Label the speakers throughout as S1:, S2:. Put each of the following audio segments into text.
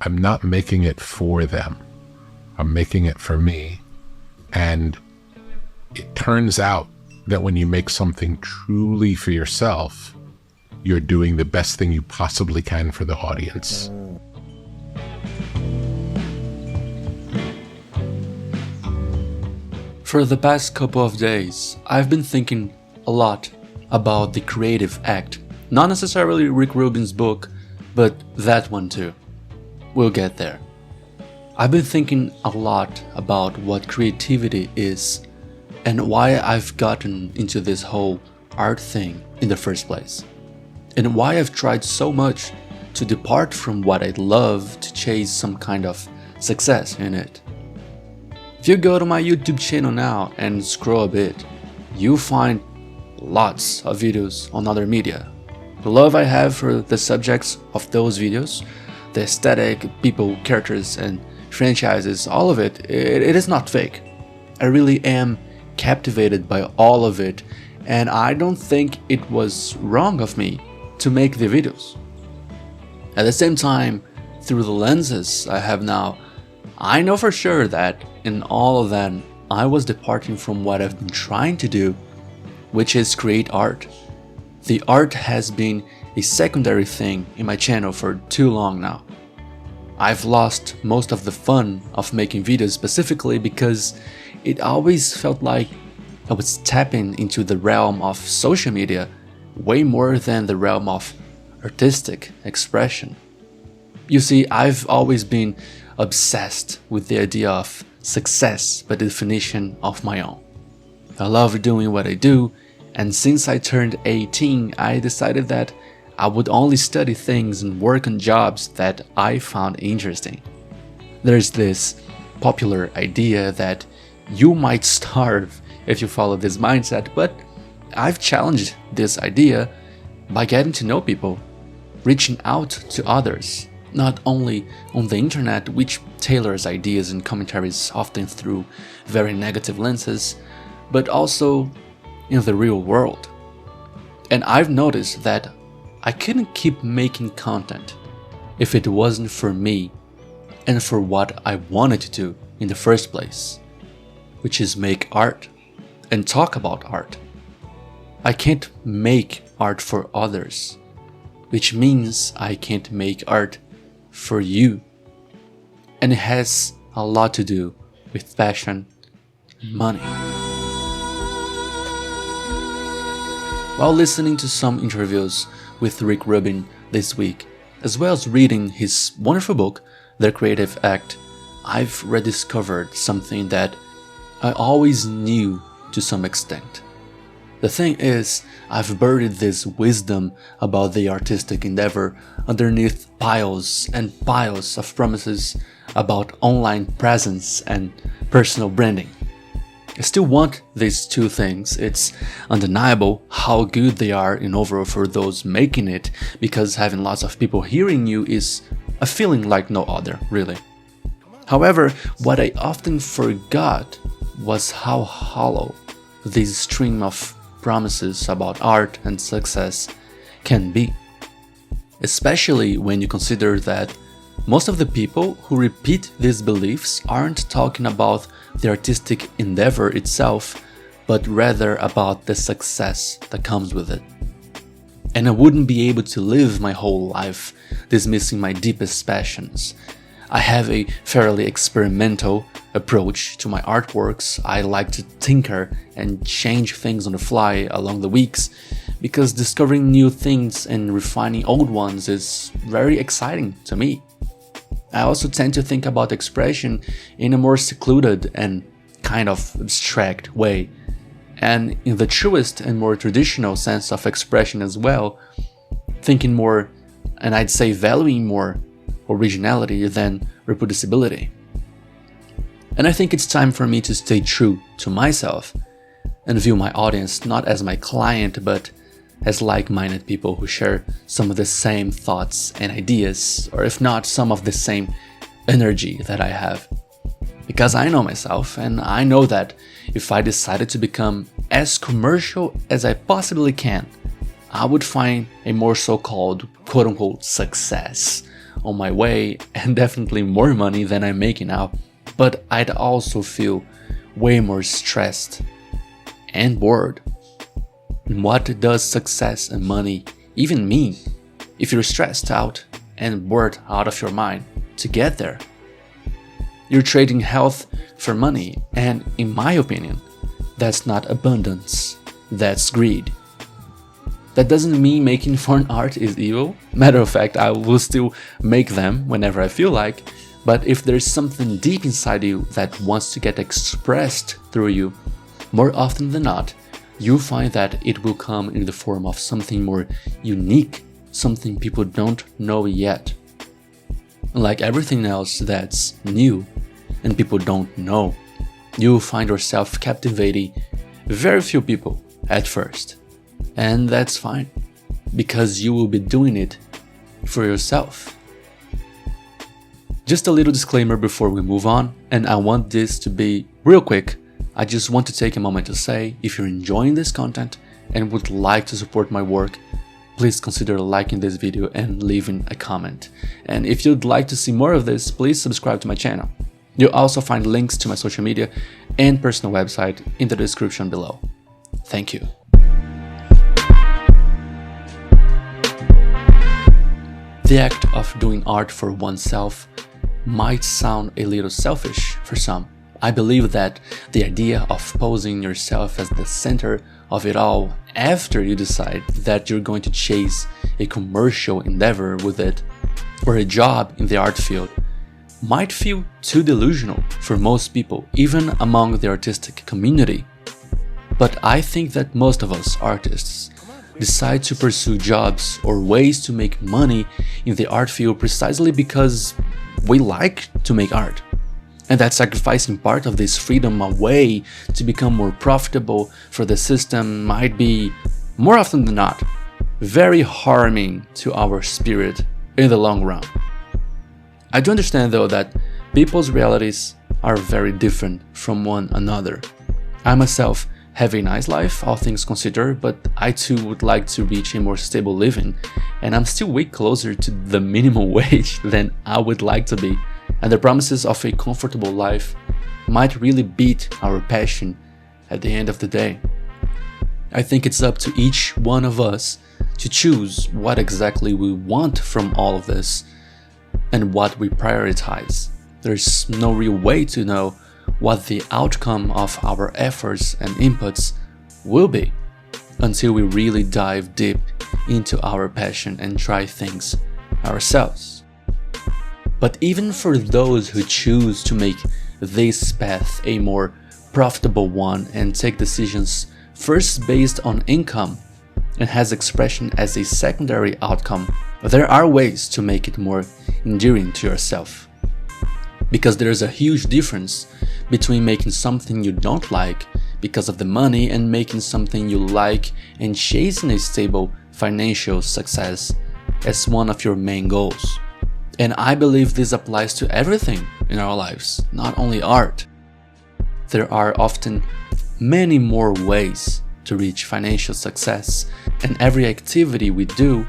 S1: I'm not making it for them. I'm making it for me. And it turns out that when you make something truly for yourself, you're doing the best thing you possibly can for the audience.
S2: For the past couple of days, I've been thinking a lot about the creative act. Not necessarily Rick Rubin's book, but that one too. We'll get there. I've been thinking a lot about what creativity is and why I've gotten into this whole art thing in the first place. And why I've tried so much to depart from what I love to chase some kind of success in it. If you go to my YouTube channel now and scroll a bit, you'll find lots of videos on other media. The love I have for the subjects of those videos, the aesthetic, people, characters, and franchises, all of it is not fake. I really am captivated by all of it, and I don't think it was wrong of me to make the videos. At the same time, through the lenses I have now, I know for sure that in all of them, I was departing from what I've been trying to do, which is create art. The art has been a secondary thing in my channel for too long now. I've lost most of the fun of making videos specifically because it always felt like I was tapping into the realm of social media way more than the realm of artistic expression. You see, I've always been obsessed with the idea of success by definition of my own. I love doing what I do, and since I turned 18, I decided that I would only study things and work on jobs that I found interesting. There's this popular idea that you might starve if you follow this mindset, but I've challenged this idea by getting to know people, reaching out to others, not only on the internet, which tailors ideas and commentaries often through very negative lenses, but also in the real world. And I've noticed that I couldn't keep making content if it wasn't for me and for what I wanted to do in the first place, which is make art and talk about art. I can't make art for others, which means I can't make art for you. And it has a lot to do with passion and money. While listening to some interviews with Rick Rubin this week, as well as reading his wonderful book, The Creative Act, I've rediscovered something that I always knew to some extent. The thing is, I've buried this wisdom about the artistic endeavor underneath piles and piles of promises about online presence and personal branding. I still want these two things. It's undeniable how good they are in overall for those making it, because having lots of people hearing you is a feeling like no other, really. However, what I often forgot was how hollow this stream of promises about art and success can be. Especially when you consider that most of the people who repeat these beliefs aren't talking about the artistic endeavor itself, but rather about the success that comes with it. And I wouldn't be able to live my whole life dismissing my deepest passions. I have a fairly experimental approach to my artworks. I like to tinker and change things on the fly along the weeks, because discovering new things and refining old ones is very exciting to me. I also tend to think about expression in a more secluded and kind of abstract way, and in the truest and more traditional sense of expression as well, thinking more, and I'd say valuing more, originality than reproducibility. And I think it's time for me to stay true to myself and view my audience not as my client, but as like-minded people who share some of the same thoughts and ideas, or if not, some of the same energy that I have. Because I know myself, and I know that if I decided to become as commercial as I possibly can, I would find a more so-called quote-unquote success on my way and definitely more money than I'm making now, but I'd also feel way more stressed and bored. And what does success and money even mean if you're stressed out and bored out of your mind to get there? You're trading health for money, and in my opinion, that's not abundance, that's greed. That doesn't mean making foreign art is evil. Matter of fact, I will still make them whenever I feel like, but if there's something deep inside you that wants to get expressed through you, more often than not, you'll find that it will come in the form of something more unique, something people don't know yet. Like everything else that's new and people don't know, you'll find yourself captivating very few people at first. And that's fine, because you will be doing it for yourself. Just a little disclaimer before we move on, and I want this to be real quick. I just want to take a moment to say, if you're enjoying this content and would like to support my work, please consider liking this video and leaving a comment. And if you'd like to see more of this, please subscribe to my channel. You'll also find links to my social media and personal website in the description below. Thank you. The act of doing art for oneself might sound a little selfish for some. I believe that the idea of posing yourself as the center of it all after you decide that you're going to chase a commercial endeavor with it, or a job in the art field, might feel too delusional for most people, even among the artistic community. But I think that most of us artists decide to pursue jobs or ways to make money in the art field precisely because we like to make art. And that sacrificing part of this freedom away to become more profitable for the system might be, more often than not, very harming to our spirit in the long run. I do understand though that people's realities are very different from one another. I myself have a nice life, all things considered, but I too would like to reach a more stable living, and I'm still way closer to the minimum wage than I would like to be, and the promises of a comfortable life might really beat our passion at the end of the day. I think it's up to each one of us to choose what exactly we want from all of this and what we prioritize. There's no real way to know what the outcome of our efforts and inputs will be until we really dive deep into our passion and try things ourselves. But even for those who choose to make this path a more profitable one and take decisions first based on income and has expression as a secondary outcome, there are ways to make it more endearing to yourself. Because there's a huge difference between making something you don't like because of the money and making something you like and chasing a stable financial success as one of your main goals. And I believe this applies to everything in our lives, not only art. There are often many more ways to reach financial success in every activity we do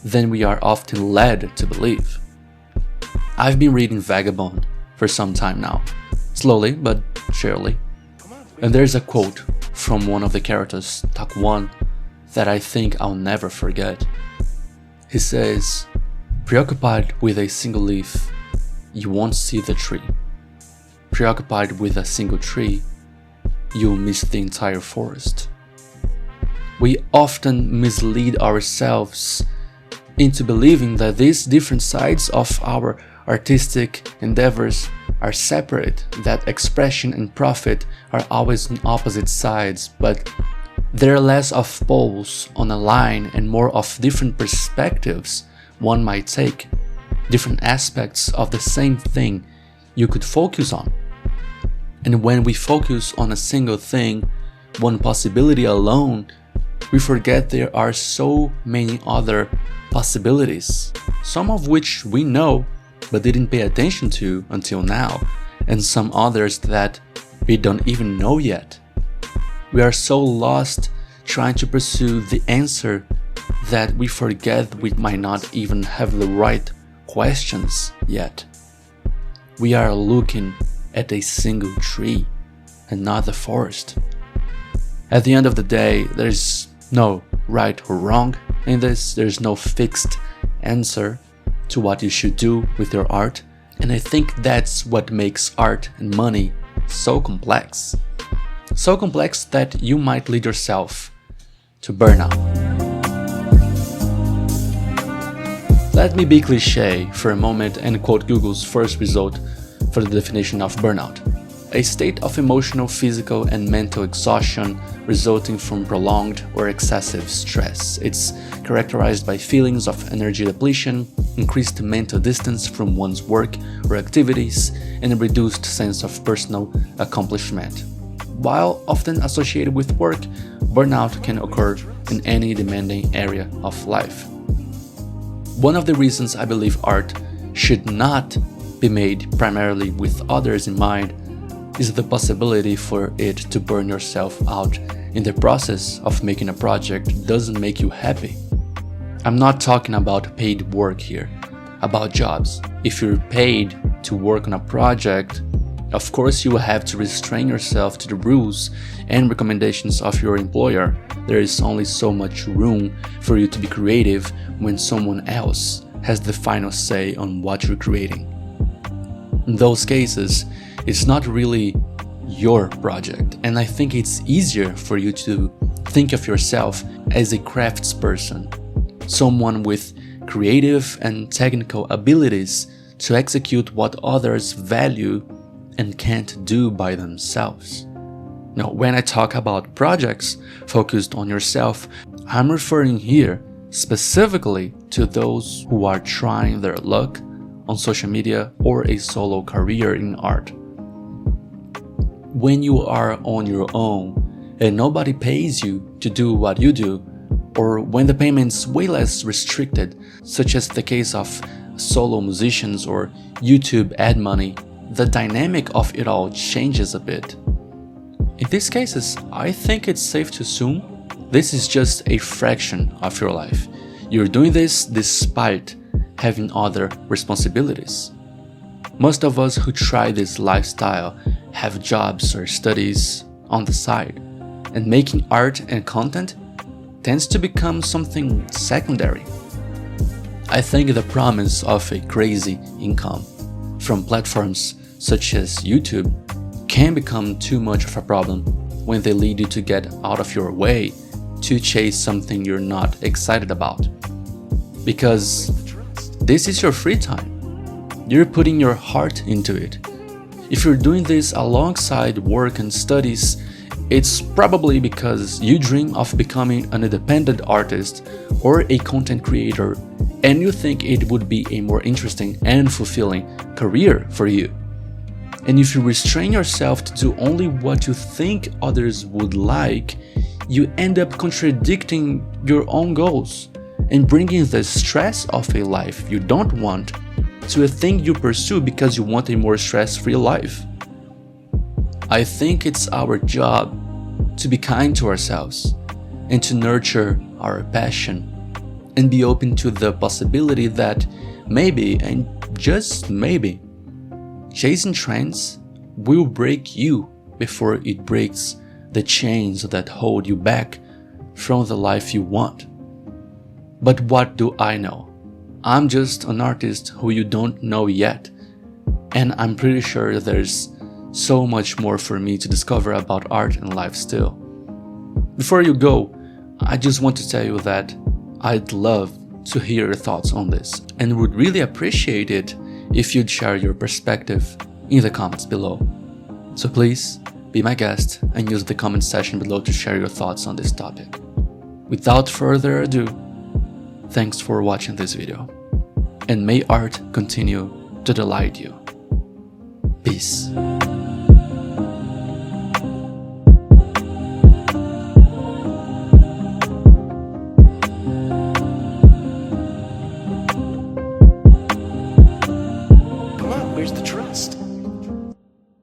S2: than we are often led to believe. I've been reading Vagabond for some time now, slowly but surely, and there's a quote from one of the characters, Tak 1, that I think I'll never forget. He says, "Preoccupied with a single leaf, you won't see the tree. Preoccupied with a single tree, you'll miss the entire forest." We often mislead ourselves into believing that these different sides of our artistic endeavors are separate, that expression and profit are always on opposite sides, but there are less of poles on a line and more of different perspectives one might take, different aspects of the same thing you could focus on. And when we focus on a single thing, one possibility alone, we forget there are so many other possibilities, some of which we know but didn't pay attention to until now, and some others that we don't even know yet. We are so lost trying to pursue the answer that we forget we might not even have the right questions yet. We are looking at a single tree and not the forest. At the end of the day, there's no right or wrong in this. There's no fixed answer to what you should do with your art. And I think that's what makes art and money so complex. So complex that you might lead yourself to burnout. Let me be cliché for a moment and quote Google's first result for the definition of burnout. A state of emotional, physical, and mental exhaustion resulting from prolonged or excessive stress. It's characterized by feelings of energy depletion, increased mental distance from one's work or activities, and a reduced sense of personal accomplishment. While often associated with work, burnout can occur in any demanding area of life. One of the reasons I believe art should not be made primarily with others in mind is the possibility for it to burn yourself out in the process of making a project doesn't make you happy. I'm not talking about paid work here, about jobs. If you're paid to work on a project, of course you will have to restrain yourself to the rules and recommendations of your employer. There is only so much room for you to be creative when someone else has the final say on what you're creating. In those cases, it's not really your project, and I think it's easier for you to think of yourself as a craftsperson, someone with creative and technical abilities to execute what others value and can't do by themselves. Now, when I talk about projects focused on yourself, I'm referring here specifically to those who are trying their luck on social media or a solo career in art. When you are on your own and nobody pays you to do what you do, or when the payment's way less restricted, such as the case of solo musicians or YouTube ad money, the dynamic of it all changes a bit. In these cases, I think it's safe to assume this is just a fraction of your life. You're doing this despite having other responsibilities. Most of us who try this lifestyle have jobs or studies on the side, and making art and content tends to become something secondary. I think the promise of a crazy income from platforms such as YouTube can become too much of a problem when they lead you to get out of your way to chase something you're not excited about. Because this is your free time. You're putting your heart into it. If you're doing this alongside work and studies, it's probably because you dream of becoming an independent artist or a content creator, and you think it would be a more interesting and fulfilling career for you. And if you restrain yourself to do only what you think others would like, you end up contradicting your own goals and bringing the stress of a life you don't want to a thing you pursue because you want a more stress-free life. I think it's our job to be kind to ourselves and to nurture our passion and be open to the possibility that maybe, and just maybe, chasing trends will break you before it breaks the chains that hold you back from the life you want. But what do I know? I'm just an artist who you don't know yet, and I'm pretty sure there's so much more for me to discover about art and life still. Before you go, I just want to tell you that I'd love to hear your thoughts on this, and would really appreciate it if you'd share your perspective in the comments below. So please, be my guest and use the comment section below to share your thoughts on this topic. Without further ado, thanks for watching this video, and may art continue to delight you. Peace.